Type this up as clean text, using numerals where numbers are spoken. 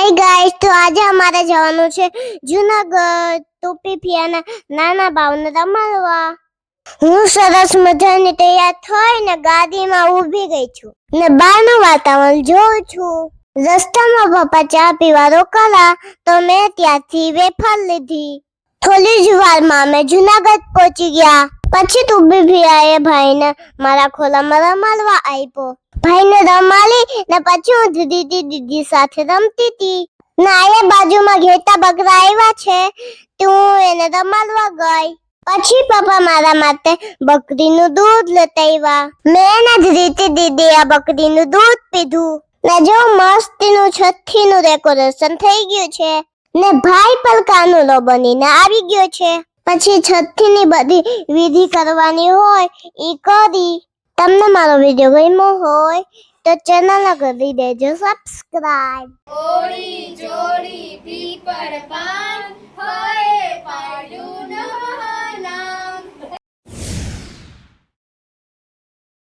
Hi guys, તો આજે અમારે જવાનું છે જૂનાગઢ ટોપી નાના બાવને રમાડવા. હું સરસ મજાની તૈયાર થઈને ગાડીમાં ઊભી ગઈ છું ને બહારનું વાતાવરણ જોઉં છું. રસ્તામાં પપ્પા ચા પીવા રોકાયા તો મેં ત્યાંથી વેફર લીધી. થોડી જ વારમાં અમે જૂનાગઢ પહોંચી ગયા. પછી ટોપી ભાઈને મારા ખોલામાં રમાડવા આપ્યો. ભાઈને રમાડી ને પછી હું દીદી સાથે રમતી હતી. ના બાજુમાં ઘેટા બકરા આવ્યા છે તો હું એને રમાડવા ગઈ. પછી પપ્પા મારા માટે બકરીનું દૂધ લેતા આવ્યા. મેં ને દીદી આ બકરીનું દૂધ પીધું ને જો મસ્તીનું છઠ્ઠીનું ડેકોરેશન થઈ ગયું છે ને ભાઈ પણ કાનુલો બનીને આવી ગયો છે. પછી છઠ્ઠીની બધી વિધિ કરવાની હોય ઈ કરી. તમને મારો વિડિયો ગમ્યો હોય તો ચેનલને કરી દેજો સબસ્ક્રાઇબ. ઓળી જોડી પીપળ પાન